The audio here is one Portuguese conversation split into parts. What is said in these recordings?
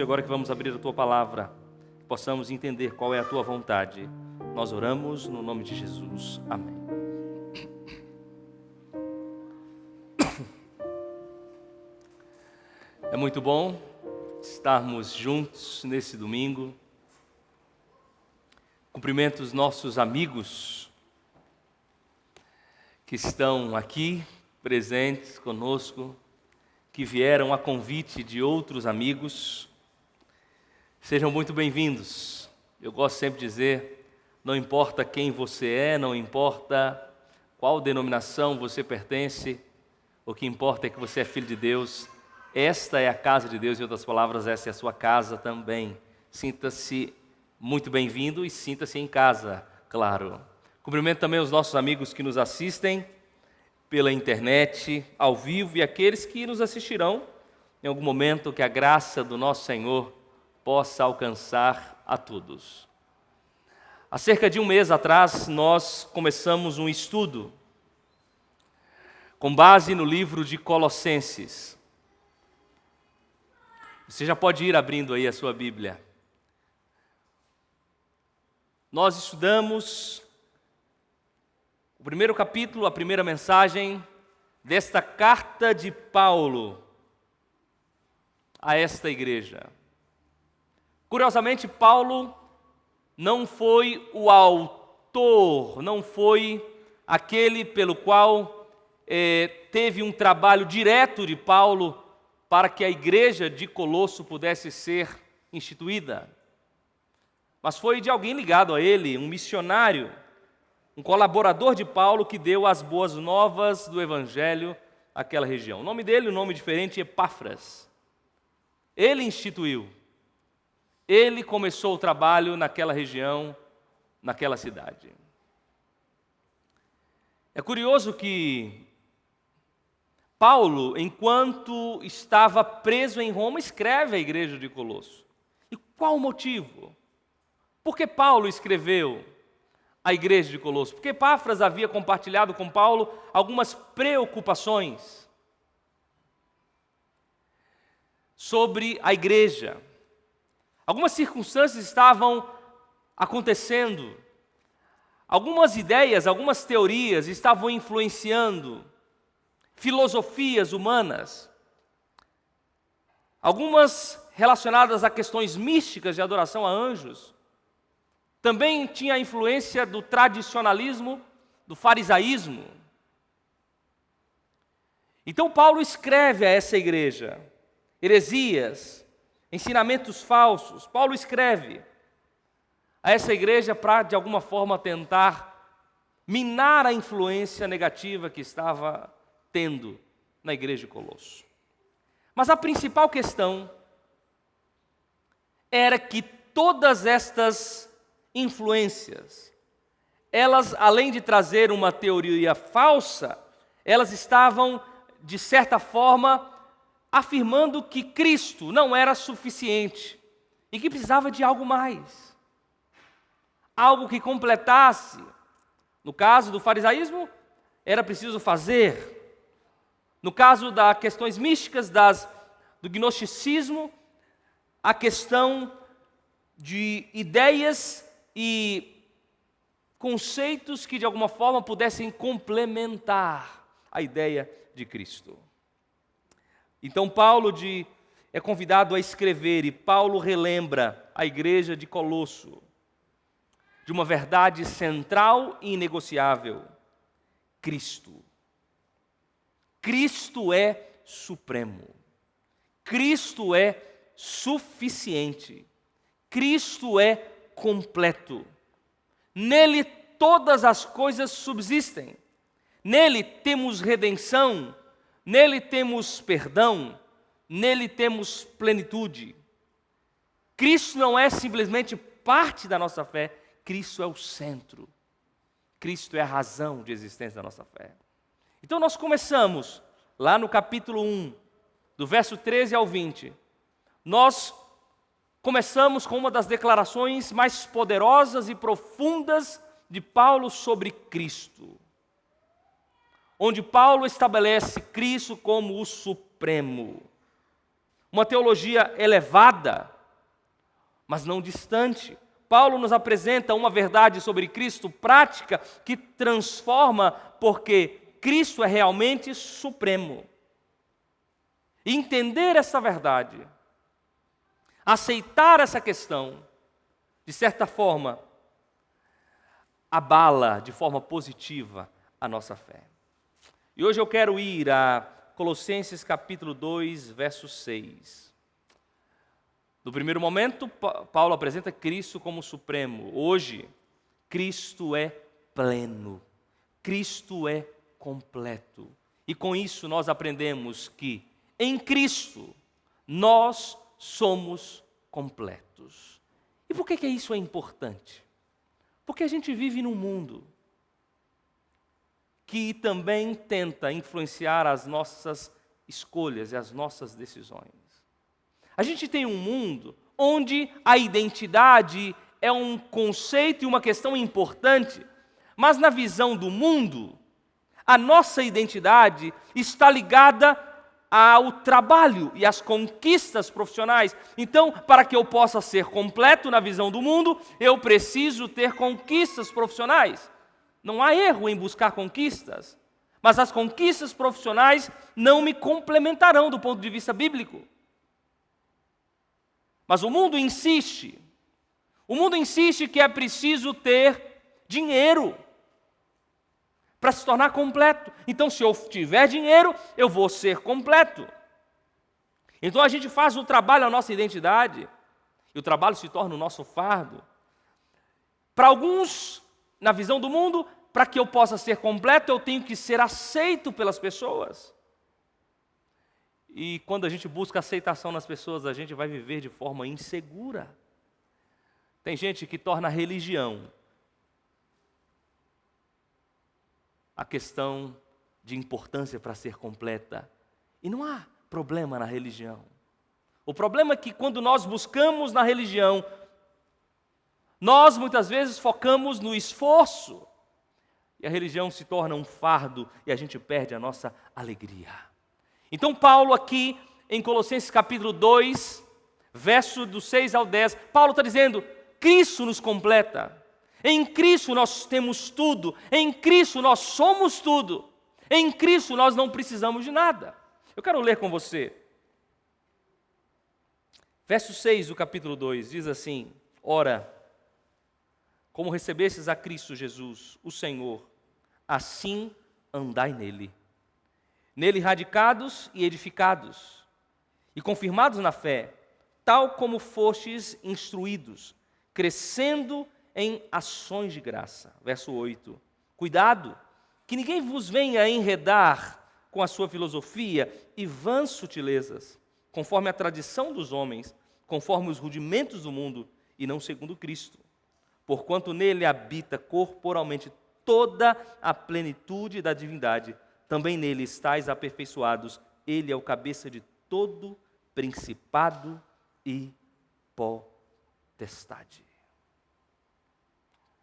Agora que vamos abrir a Tua Palavra, possamos entender qual é a Tua vontade. Nós oramos no nome de Jesus. Amém. É muito bom estarmos juntos nesse domingo. Cumprimento os nossos amigos que estão aqui presentes conosco, que vieram a convite de outros amigos. Sejam muito bem-vindos. Eu gosto sempre de dizer, não importa quem você é, não importa qual denominação você pertence, o que importa é que você é filho de Deus. Esta é a casa de Deus, em outras palavras, essa é a sua casa também. Sinta-se muito bem-vindo e sinta-se em casa, claro. Cumprimento também os nossos amigos que nos assistem pela internet, ao vivo, e aqueles que nos assistirão em algum momento, que a graça do nosso Senhor possa alcançar a todos. Há cerca de um mês atrás, nós começamos um estudo com base no livro de Colossenses. Você já pode ir abrindo aí a sua Bíblia. Nós estudamos o primeiro capítulo, a primeira mensagem desta carta de Paulo a esta igreja. Curiosamente, Paulo não foi o autor, não foi aquele pelo qual teve um trabalho direto de Paulo para que a igreja de Colosso pudesse ser instituída. Mas foi de alguém ligado a ele, um missionário, um colaborador de Paulo que deu as boas novas do Evangelho àquela região. O nome dele, um nome diferente, Epáfras. Ele instituiu. Ele começou o trabalho naquela região, naquela cidade. É curioso que Paulo, enquanto estava preso em Roma, escreve à igreja de Colosso. E qual o motivo? Por que Paulo escreveu à igreja de Colosso? Porque Epáfras havia compartilhado com Paulo algumas preocupações sobre a igreja. Algumas circunstâncias estavam acontecendo, algumas ideias, algumas teorias estavam influenciando filosofias humanas, algumas relacionadas a questões místicas de adoração a anjos. Também tinha a influência do tradicionalismo, do farisaísmo. Então Paulo escreve a essa igreja heresias, ensinamentos falsos. Paulo escreve a essa igreja para, de alguma forma, tentar minar a influência negativa que estava tendo na igreja de Colosso. Mas a principal questão era que todas estas influências, elas, além de trazer uma teoria falsa, elas estavam, de certa forma, afirmando que Cristo não era suficiente e que precisava de algo mais. Algo que completasse. No caso do farisaísmo, era preciso fazer. No caso das questões místicas, do gnosticismo, a questão de ideias e conceitos que de alguma forma pudessem complementar a ideia de Cristo. Então Paulo é convidado a escrever, e Paulo relembra a igreja de Colosso de uma verdade central e inegociável: Cristo. Cristo é supremo. Cristo é suficiente. Cristo é completo. Nele todas as coisas subsistem. Nele temos redenção, nele temos perdão, nele temos plenitude. Cristo não é simplesmente parte da nossa fé, Cristo é o centro. Cristo é a razão de existência da nossa fé. Então nós começamos lá no capítulo 1, do verso 13 ao 20. Nós começamos com uma das declarações mais poderosas e profundas de Paulo sobre Cristo, onde Paulo estabelece Cristo como o supremo, uma teologia elevada, mas não distante. Paulo nos apresenta uma verdade sobre Cristo prática que transforma, porque Cristo é realmente supremo. E entender essa verdade, aceitar essa questão, de certa forma, abala de forma positiva a nossa fé. E hoje eu quero ir a Colossenses capítulo 2, verso 6. No primeiro momento, Paulo apresenta Cristo como supremo. Hoje, Cristo é pleno. Cristo é completo. E com isso nós aprendemos que em Cristo nós somos completos. E por que isso é importante? Porque a gente vive num mundo que também tenta influenciar as nossas escolhas e as nossas decisões. A gente tem um mundo onde a identidade é um conceito e uma questão importante, mas na visão do mundo, a nossa identidade está ligada ao trabalho e às conquistas profissionais. Então, para que eu possa ser completo na visão do mundo, eu preciso ter conquistas profissionais. Não há erro em buscar conquistas, mas as conquistas profissionais não me complementarão do ponto de vista bíblico. Mas o mundo insiste que é preciso ter dinheiro para se tornar completo. Então, se eu tiver dinheiro, eu vou ser completo. Então, a gente faz o trabalho a nossa identidade, e o trabalho se torna o nosso fardo. Para alguns, na visão do mundo, para que eu possa ser completo, eu tenho que ser aceito pelas pessoas. E quando a gente busca aceitação nas pessoas, a gente vai viver de forma insegura. Tem gente que torna a religião a questão de importância para ser completa. E não há problema na religião. O problema é que quando nós buscamos na religião, nós muitas vezes focamos no esforço. E a religião se torna um fardo e a gente perde a nossa alegria. Então Paulo aqui, em Colossenses capítulo 2, verso do 6 ao 10, Paulo está dizendo, Cristo nos completa. Em Cristo nós temos tudo. Em Cristo nós somos tudo. Em Cristo nós não precisamos de nada. Eu quero ler com você. Verso 6 do capítulo 2 diz assim, ora, como recebestes a Cristo Jesus, o Senhor, assim andai nele. Nele radicados e edificados, e confirmados na fé, tal como fostes instruídos, crescendo em ações de graça. Verso 8. Cuidado, que ninguém vos venha enredar com a sua filosofia e vãs sutilezas, conforme a tradição dos homens, conforme os rudimentos do mundo, e não segundo Cristo. Porquanto nele habita corporalmente toda a plenitude da divindade, também nele estáis aperfeiçoados, ele é o cabeça de todo principado e potestade.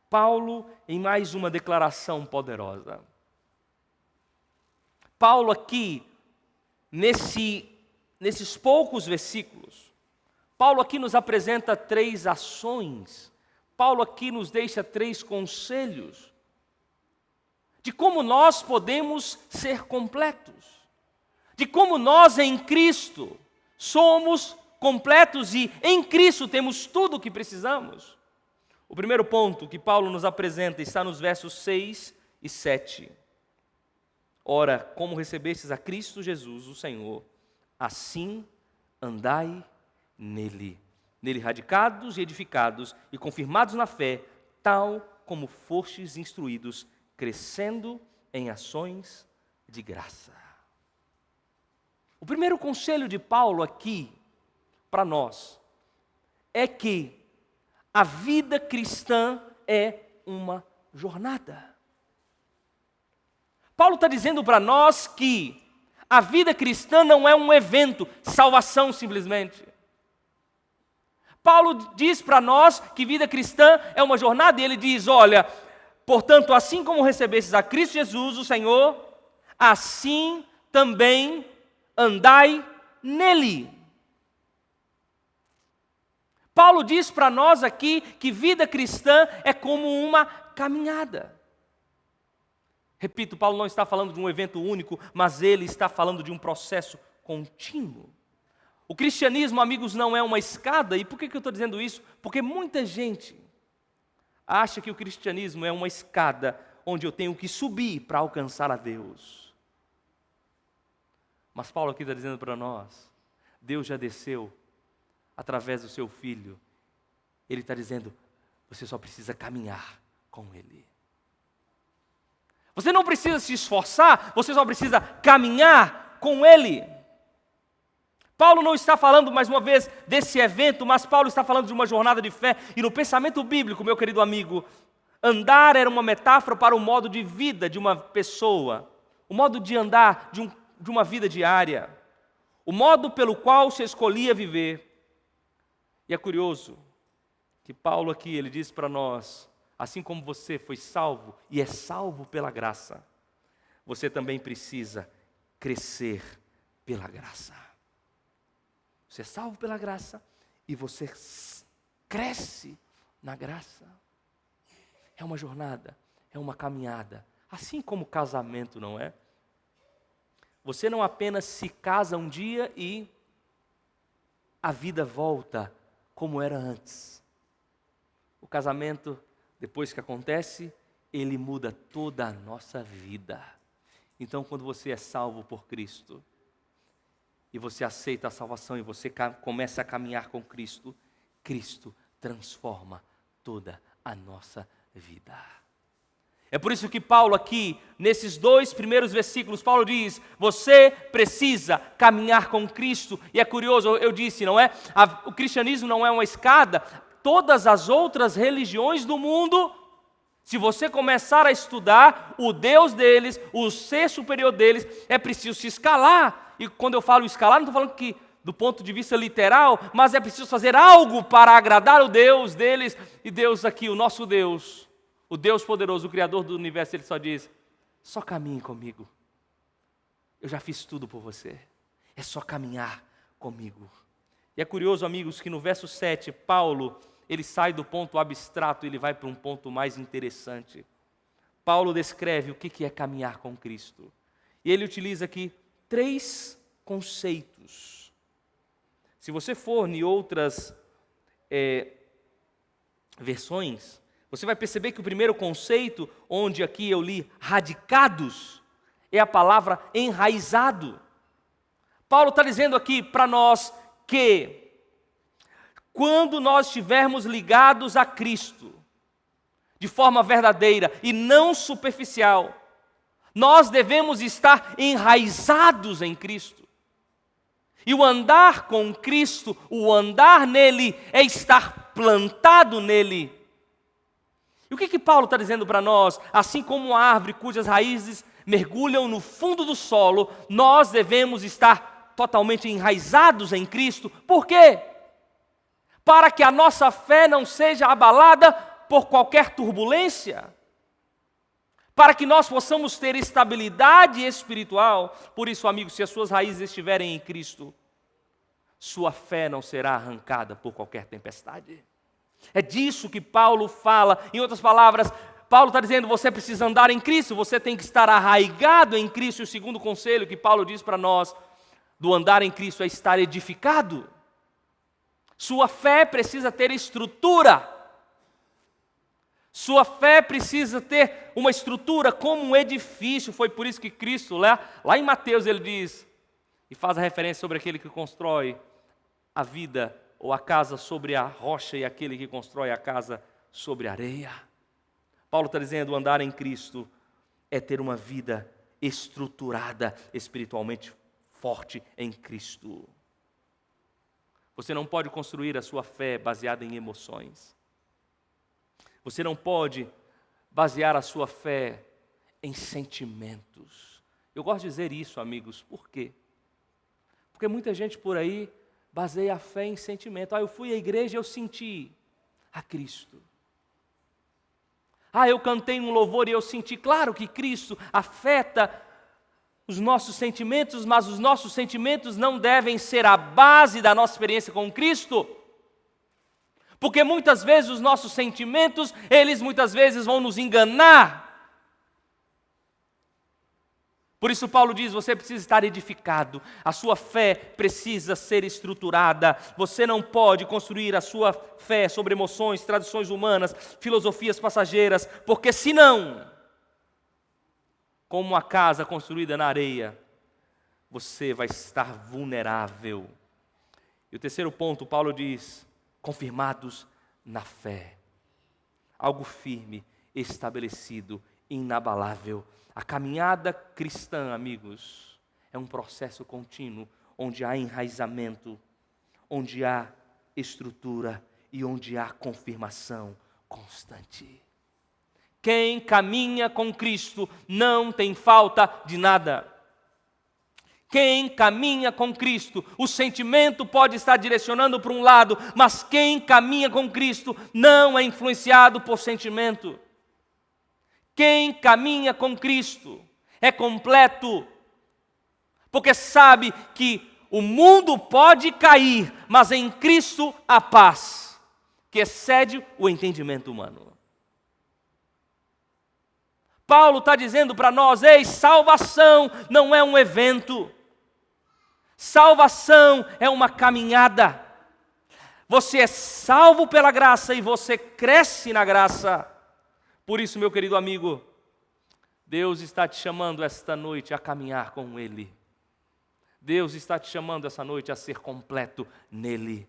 Paulo, em mais uma declaração poderosa. Paulo aqui, nesses poucos versículos, Paulo aqui nos apresenta 3 ações, Paulo aqui nos deixa 3 conselhos, de como nós podemos ser completos, de como nós em Cristo somos completos e em Cristo temos tudo o que precisamos. O primeiro ponto que Paulo nos apresenta está nos versos 6 e 7. Ora, como recebestes a Cristo Jesus, o Senhor, assim andai nele, radicados e edificados e confirmados na fé, tal como fostes instruídos, crescendo em ações de graça. O primeiro conselho de Paulo aqui, para nós, é que a vida cristã é uma jornada. Paulo está dizendo para nós que a vida cristã não é um evento, salvação simplesmente. Paulo diz para nós que vida cristã é uma jornada, e ele diz, olha, portanto, assim como recebestes a Cristo Jesus, o Senhor, assim também andai nele. Paulo diz para nós aqui que vida cristã é como uma caminhada. Repito, Paulo não está falando de um evento único, mas ele está falando de um processo contínuo. O cristianismo, amigos, não é uma escada. E por que eu estou dizendo isso? Porque muita gente acha que o cristianismo é uma escada onde eu tenho que subir para alcançar a Deus. Mas Paulo aqui está dizendo para nós, Deus já desceu através do seu Filho. Ele está dizendo, você só precisa caminhar com Ele. Você não precisa se esforçar, você só precisa caminhar com Ele. Paulo não está falando, mais uma vez, desse evento, mas Paulo está falando de uma jornada de fé. E no pensamento bíblico, meu querido amigo, andar era uma metáfora para o modo de vida de uma pessoa, o modo de andar de uma vida diária, o modo pelo qual se escolhia viver. E é curioso que Paulo aqui, ele diz para nós, assim como você foi salvo e é salvo pela graça, você também precisa crescer pela graça. Você é salvo pela graça e você cresce na graça. É uma jornada, é uma caminhada, assim como o casamento, não é? Você não apenas se casa um dia e a vida volta como era antes. O casamento, depois que acontece, ele muda toda a nossa vida. Então, quando você é salvo por Cristo, e você aceita a salvação, e você começa a caminhar com Cristo, Cristo transforma toda a nossa vida. É por isso que Paulo aqui, nesses 2 primeiros versículos, Paulo diz, você precisa caminhar com Cristo. E é curioso, eu disse, não é? O cristianismo não é uma escada. Todas as outras religiões do mundo, se você começar a estudar o Deus deles, o ser superior deles, é preciso se escalar. E quando eu falo escalar, não estou falando que do ponto de vista literal, mas é preciso fazer algo para agradar o Deus deles. E Deus aqui, o nosso Deus, o Deus poderoso, o Criador do universo, Ele só diz, só caminhe comigo. Eu já fiz tudo por você. É só caminhar comigo. E é curioso, amigos, que no verso 7, Paulo, ele sai do ponto abstrato e ele vai para um ponto mais interessante. Paulo descreve o que é caminhar com Cristo. E ele utiliza aqui 3 conceitos. Se você for em outras versões, você vai perceber que o primeiro conceito, onde aqui eu li radicados, é a palavra enraizado. Paulo está dizendo aqui para nós que quando nós estivermos ligados a Cristo, de forma verdadeira e não superficial, nós devemos estar enraizados em Cristo. E o andar com Cristo, o andar nele, é estar plantado nele. E o que Paulo está dizendo para nós? Assim como uma árvore cujas raízes mergulham no fundo do solo, nós devemos estar totalmente enraizados em Cristo. Por quê? Para que a nossa fé não seja abalada por qualquer turbulência. Para que nós possamos ter estabilidade espiritual. Por isso, amigos, se as suas raízes estiverem em Cristo, sua fé não será arrancada por qualquer tempestade. É disso que Paulo fala. Em outras palavras, Paulo está dizendo, você precisa andar em Cristo, você tem que estar arraigado em Cristo. E o segundo conselho que Paulo diz para nós, do andar em Cristo, é estar edificado. Sua fé precisa ter estrutura. Sua fé precisa ter uma estrutura como um edifício. Foi por isso que Cristo, lá em Mateus, ele diz, e faz a referência sobre aquele que constrói a vida ou a casa sobre a rocha e aquele que constrói a casa sobre a areia. Paulo está dizendo, andar em Cristo é ter uma vida estruturada, espiritualmente forte em Cristo. Você não pode construir a sua fé baseada em emoções. Você não pode basear a sua fé em sentimentos. Eu gosto de dizer isso, amigos, por quê? Porque muita gente por aí baseia a fé em sentimento. Eu fui à igreja e eu senti a Cristo. Eu cantei um louvor e eu senti, claro que Cristo afeta os nossos sentimentos, mas os nossos sentimentos não devem ser a base da nossa experiência com Cristo. Porque muitas vezes os nossos sentimentos, eles muitas vezes vão nos enganar. Por isso Paulo diz, você precisa estar edificado, a sua fé precisa ser estruturada, você não pode construir a sua fé sobre emoções, tradições humanas, filosofias passageiras, porque senão, como uma casa construída na areia, você vai estar vulnerável. E o terceiro ponto, Paulo diz, confirmados na fé, algo firme, estabelecido, inabalável. A caminhada cristã, amigos, é um processo contínuo, onde há enraizamento, onde há estrutura e onde há confirmação constante. Quem caminha com Cristo não tem falta de nada. Quem caminha com Cristo, o sentimento pode estar direcionando para um lado, mas quem caminha com Cristo não é influenciado por sentimento. Quem caminha com Cristo é completo, porque sabe que o mundo pode cair, mas em Cristo há paz, que excede o entendimento humano. Paulo está dizendo para nós, ei, salvação não é um evento, salvação é uma caminhada. Você é salvo pela graça e você cresce na graça. Por isso, meu querido amigo, Deus está te chamando esta noite a caminhar com Ele. Deus está te chamando essa noite a ser completo nele.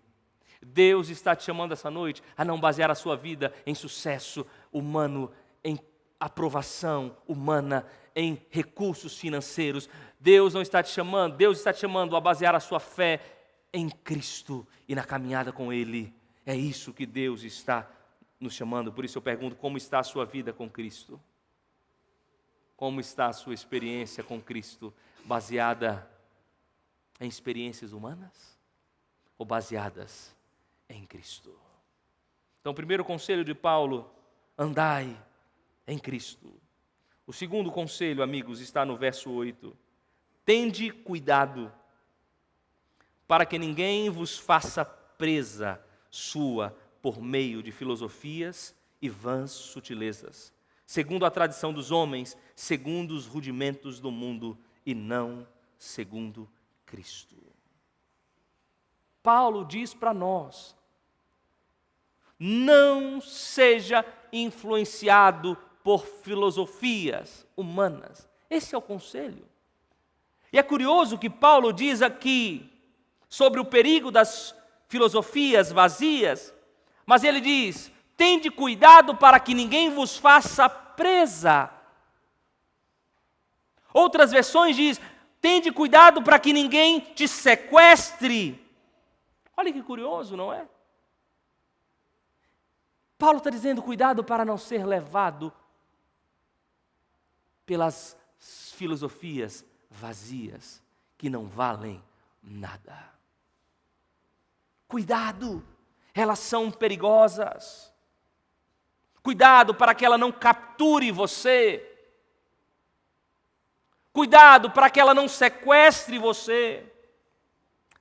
Deus está te chamando essa noite a não basear a sua vida em sucesso humano, em aprovação humana, em recursos financeiros. Deus está te chamando a basear a sua fé em Cristo e na caminhada com Ele. É isso que Deus está nos chamando. Por isso eu pergunto, como está a sua vida com Cristo? Como está a sua experiência com Cristo? Baseada em experiências humanas? Ou baseadas em Cristo? Então, o primeiro conselho de Paulo, andai em Cristo. O segundo conselho, amigos, está no verso 8. Tende cuidado, para que ninguém vos faça presa sua por meio de filosofias e vãs sutilezas, segundo a tradição dos homens, segundo os rudimentos do mundo, e não segundo Cristo. Paulo diz para nós, não seja influenciado por filosofias humanas. Esse é o conselho. E é curioso que Paulo diz aqui sobre o perigo das filosofias vazias, mas ele diz, tende cuidado para que ninguém vos faça presa. Outras versões diz, tende cuidado para que ninguém te sequestre. Olha que curioso, não é? Paulo está dizendo, cuidado para não ser levado pelas filosofias vazias, que não valem nada. Cuidado, elas são perigosas. Cuidado para que ela não capture você. Cuidado para que ela não sequestre você.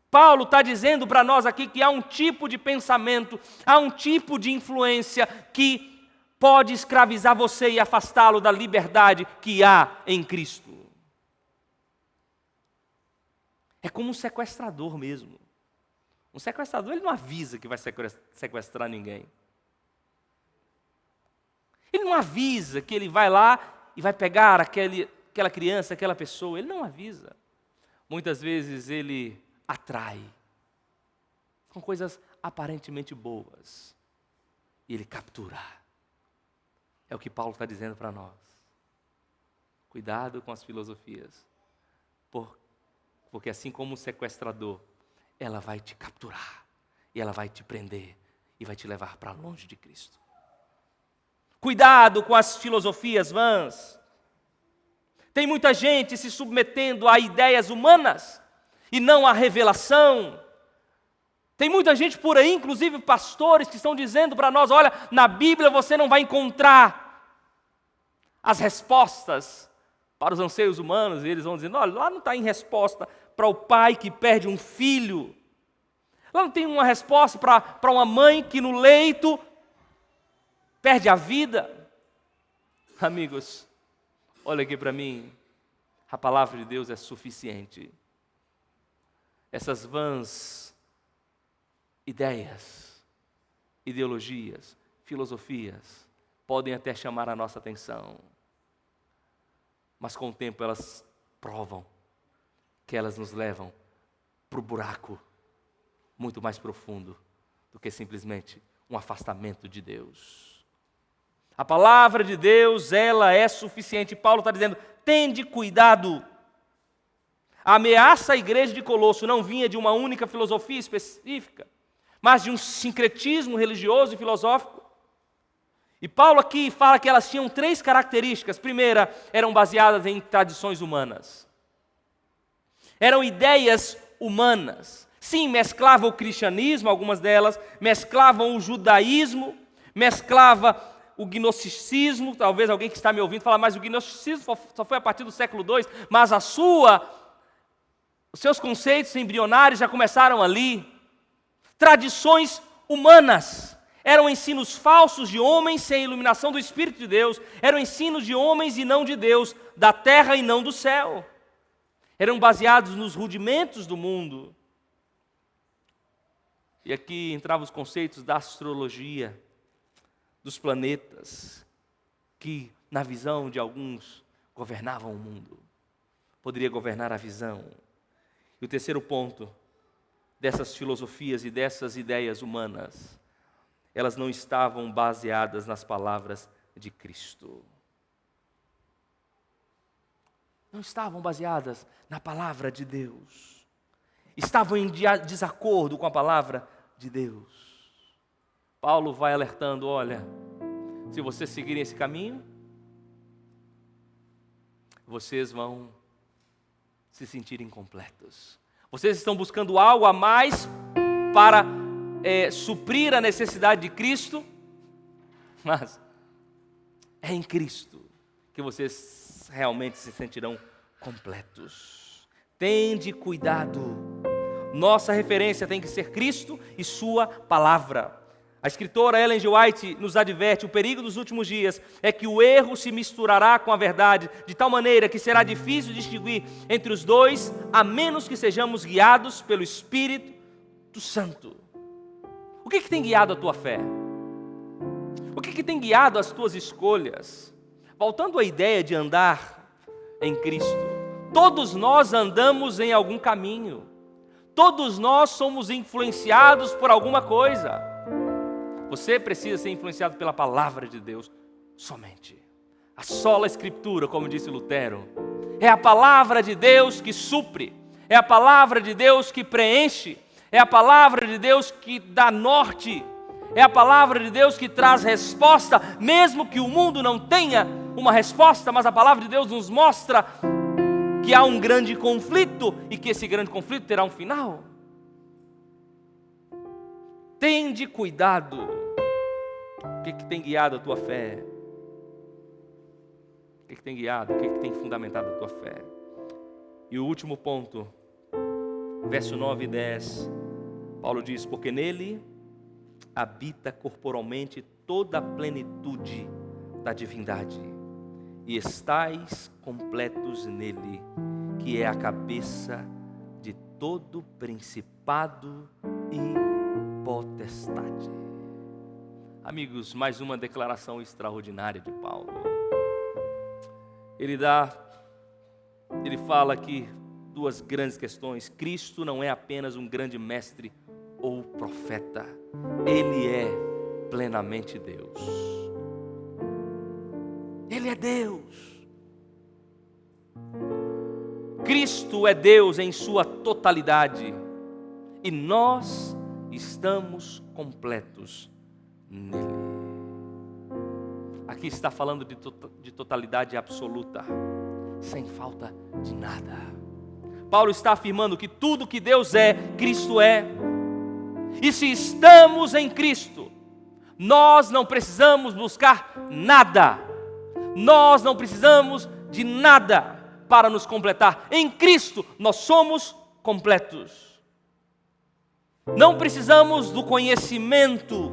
Paulo está dizendo para nós aqui que há um tipo de pensamento, há um tipo de influência que pode escravizar você e afastá-lo da liberdade que há em Cristo. É como um sequestrador mesmo. Um sequestrador, ele não avisa que vai sequestrar ninguém. Ele não avisa que ele vai lá e vai pegar aquela criança, aquela pessoa. Ele não avisa. Muitas vezes ele atrai com coisas aparentemente boas e ele captura. É o que Paulo está dizendo para nós. Cuidado com as filosofias, porque assim como um sequestrador, ela vai te capturar e ela vai te prender e vai te levar para longe de Cristo. Cuidado com as filosofias vãs. Tem muita gente se submetendo a ideias humanas e não à revelação. Tem muita gente por aí, inclusive pastores, que estão dizendo para nós, olha, na Bíblia você não vai encontrar as respostas para os anseios humanos. E eles vão dizendo, olha, lá não está em resposta para o pai que perde um filho. Quando tem uma resposta para uma mãe que no leito perde a vida. Amigos, olha aqui para mim, a palavra de Deus é suficiente. Essas vãs ideias, ideologias, filosofias, podem até chamar a nossa atenção, mas com o tempo elas provam que elas nos levam para o buraco muito mais profundo do que simplesmente um afastamento de Deus. A palavra de Deus, ela é suficiente. Paulo está dizendo, tende cuidado. A ameaça à igreja de Colosso não vinha de uma única filosofia específica, mas de um sincretismo religioso e filosófico. E Paulo aqui fala que elas tinham 3 características. Primeira, eram baseadas em tradições humanas. Eram ideias humanas. Sim, mesclavam o cristianismo, algumas delas, mesclavam o judaísmo, mesclava o gnosticismo. Talvez alguém que está me ouvindo fale, mas o gnosticismo só foi a partir do século II, mas os seus conceitos embrionários já começaram ali. Tradições humanas. Eram ensinos falsos de homens sem a iluminação do Espírito de Deus. Eram ensinos de homens e não de Deus, da terra e não do céu. Eram baseados nos rudimentos do mundo. E aqui entravam os conceitos da astrologia, dos planetas, que na visão de alguns governavam o mundo. Poderia governar a visão. E o terceiro ponto dessas filosofias e dessas ideias humanas, elas não estavam baseadas nas palavras de Cristo. Não estavam baseadas na palavra de Deus. Estavam em desacordo com a palavra de Deus. Paulo vai alertando, olha, se vocês seguirem esse caminho, vocês vão se sentir incompletos. Vocês estão buscando algo a mais para suprir a necessidade de Cristo, mas é em Cristo que vocês realmente se sentirão completos. Tende cuidado. Nossa referência tem que ser Cristo e sua palavra. A escritora Ellen G. White nos adverte, o perigo dos últimos dias é que o erro se misturará com a verdade, de tal maneira que será difícil distinguir entre os dois, a menos que sejamos guiados pelo Espírito Santo. O que tem guiado a tua fé? O que tem guiado as tuas escolhas? Voltando à ideia de andar em Cristo, todos nós andamos em algum caminho, todos nós somos influenciados por alguma coisa. Você precisa ser influenciado pela palavra de Deus somente. A sola Escritura, como disse Lutero, é a palavra de Deus que supre, é a palavra de Deus que preenche, é a palavra de Deus que dá norte, é a palavra de Deus que traz resposta, mesmo que o mundo não tenha uma resposta, mas a palavra de Deus nos mostra que há um grande conflito e que esse grande conflito terá um final. Tende cuidado. O que tem guiado a tua fé? O que tem guiado? O que tem fundamentado a tua fé? E o último ponto, verso 9 e 10, Paulo diz, porque nele habita corporalmente toda a plenitude da divindade, e estais completos nele, que é a cabeça de todo principado e potestade. Amigos, mais uma declaração extraordinária de Paulo. Ele fala aqui duas grandes questões. Cristo não é apenas um grande mestre ou profeta, ele é plenamente Deus. Ele é Deus. Cristo é Deus em sua totalidade e nós estamos completos nele. Aqui está falando de totalidade absoluta, sem falta de nada. Paulo está afirmando que tudo que Deus é, Cristo é. E se estamos em Cristo, nós não precisamos buscar nada. Nós não precisamos de nada para nos completar. Em Cristo nós somos completos. Não precisamos do conhecimento.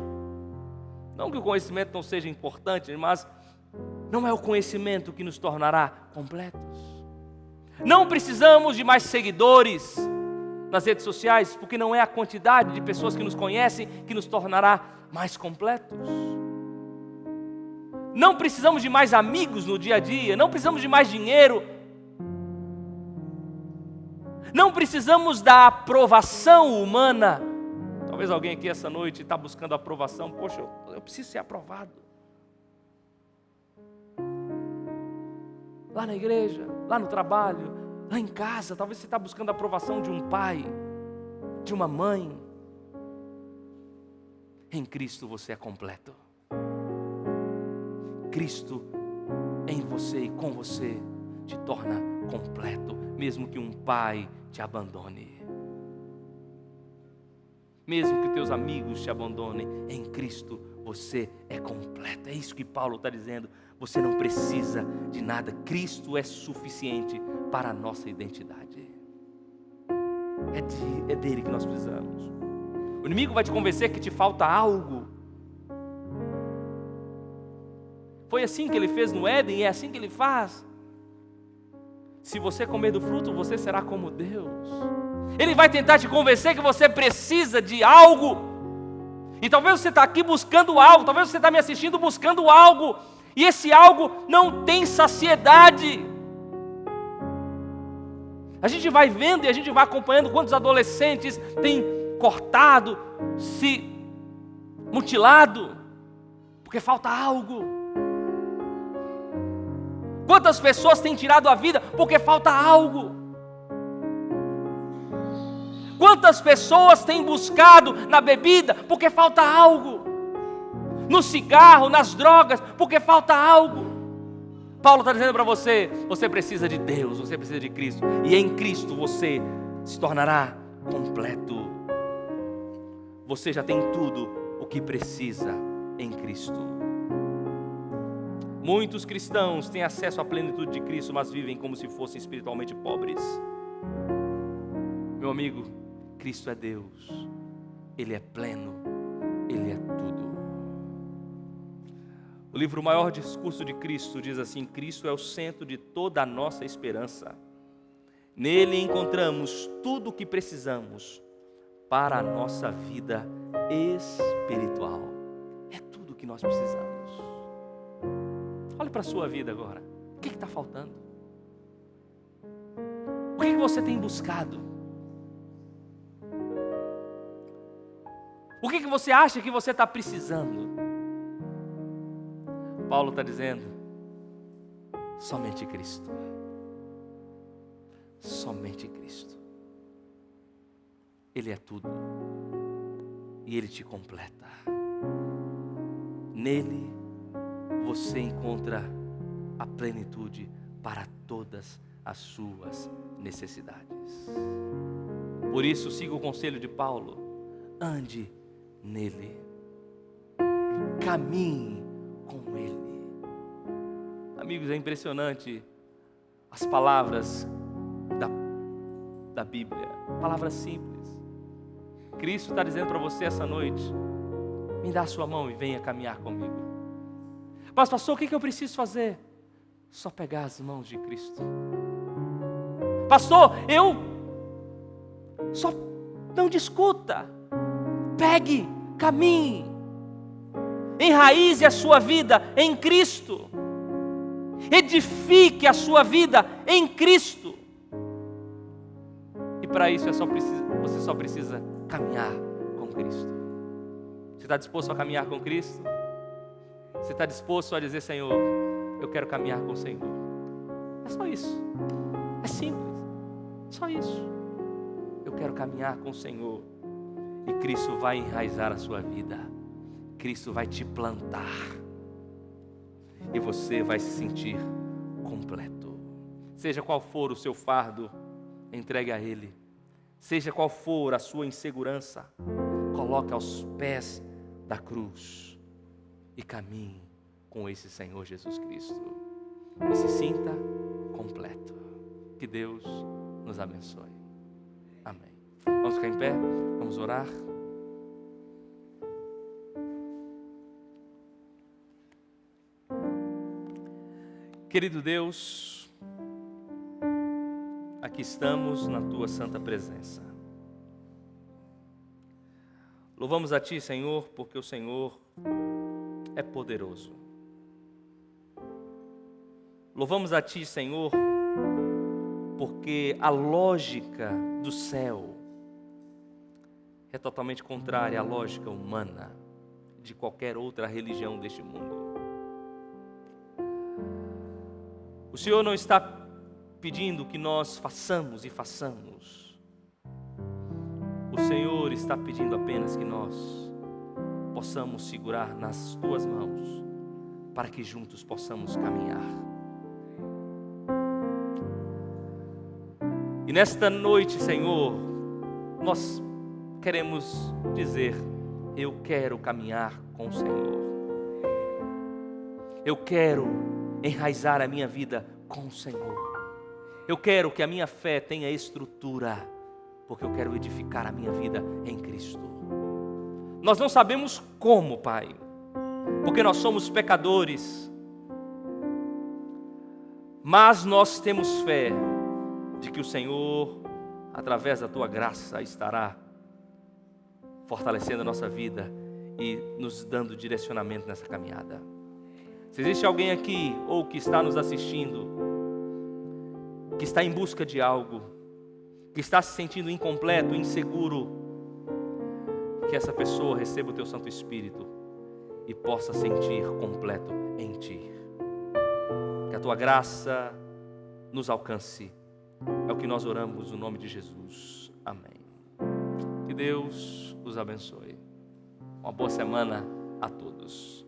Não que o conhecimento não seja importante, mas não é o conhecimento que nos tornará completos. Não precisamos de mais seguidores nas redes sociais, porque não é a quantidade de pessoas que nos conhecem que nos tornará mais completos. Não precisamos de mais amigos no dia a dia, não precisamos de mais dinheiro. Não precisamos da aprovação humana. Talvez alguém aqui essa noite está buscando aprovação. Poxa, eu preciso ser aprovado. Lá na igreja, lá no trabalho, lá em casa, talvez você está buscando a aprovação de um pai, de uma mãe. Em Cristo você é completo. Cristo em você e com você te torna completo, mesmo que um pai te abandone. Mesmo que teus amigos te abandonem, em Cristo você é completo. É isso que Paulo está dizendo. Você não precisa de nada. Cristo é suficiente para a nossa identidade. É dele que nós precisamos. O inimigo vai te convencer que te falta algo. Foi assim que ele fez no Éden e é assim que ele faz. Se você comer do fruto, você será como Deus. Ele vai tentar te convencer que você precisa de algo. E talvez você está aqui buscando algo, talvez você está me assistindo buscando algo, e esse algo não tem saciedade. A gente vai vendo e a gente vai acompanhando quantos adolescentes têm cortado, se mutilado, porque falta algo. Quantas pessoas têm tirado a vida porque falta algo. Quantas pessoas têm buscado na bebida porque falta algo, no cigarro, nas drogas, porque falta algo. Paulo está dizendo para você, você precisa de Deus, você precisa de Cristo, e em Cristo você se tornará completo. Você já tem tudo o que precisa em Cristo. Muitos cristãos têm acesso à plenitude de Cristo, mas vivem como se fossem espiritualmente pobres. Meu amigo, Cristo é Deus, Ele é pleno, Ele é tudo. O livro O Maior Discurso de Cristo diz assim: Cristo é o centro de toda a nossa esperança. Nele encontramos tudo o que precisamos para a nossa vida espiritual. É tudo o que nós precisamos. Olhe para a sua vida agora. O que está faltando? O que você tem buscado? O que você acha que você está precisando? Paulo está dizendo, somente Cristo. Somente Cristo. Ele é tudo. E Ele te completa. Nele você encontra a plenitude para todas as suas necessidades. Por isso, siga o conselho de Paulo. Ande nele. Caminhe com Ele. Amigos, é impressionante as palavras da Bíblia. Palavras simples. Cristo está dizendo para você essa noite: me dá a sua mão e venha caminhar comigo. Mas pastor, o que eu preciso fazer? Só pegar as mãos de Cristo. Pastor, só não discuta. Pegue, caminhe, enraize a sua vida em Cristo, edifique a sua vida em Cristo, e para isso você só precisa caminhar com Cristo. Você está disposto a caminhar com Cristo? Você está disposto a dizer: Senhor, eu quero caminhar com o Senhor? É só isso, é simples, só isso. Eu quero caminhar com o Senhor. E Cristo vai enraizar a sua vida. Cristo vai te plantar. E você vai se sentir completo. Seja qual for o seu fardo, entregue a Ele. Seja qual for a sua insegurança, coloque aos pés da cruz. E caminhe com esse Senhor Jesus Cristo. E se sinta completo. Que Deus nos abençoe. Amém. Vamos ficar em pé, vamos orar. Querido Deus, aqui estamos na Tua santa presença. Louvamos a Ti, Senhor, porque o Senhor é poderoso. Louvamos a Ti, Senhor, porque a lógica do céu é totalmente contrária à lógica humana de qualquer outra religião deste mundo. O Senhor não está pedindo que nós façamos e façamos. O Senhor está pedindo apenas que nós possamos segurar nas Tuas mãos, para que juntos possamos caminhar. E nesta noite, Senhor, nós queremos dizer: eu quero caminhar com o Senhor. Eu quero enraizar a minha vida com o Senhor. Eu quero que a minha fé tenha estrutura, porque eu quero edificar a minha vida em Cristo. Nós não sabemos como, Pai, porque nós somos pecadores, mas nós temos fé de que o Senhor, através da Tua graça, estará fortalecendo a nossa vida e nos dando direcionamento nessa caminhada. Se existe alguém aqui, ou que está nos assistindo, que está em busca de algo, que está se sentindo incompleto, inseguro, que essa pessoa receba o Teu Santo Espírito e possa sentir completo em Ti. Que a Tua graça nos alcance. É o que nós oramos no nome de Jesus. Amém. Que Deus os abençoe. Uma boa semana a todos.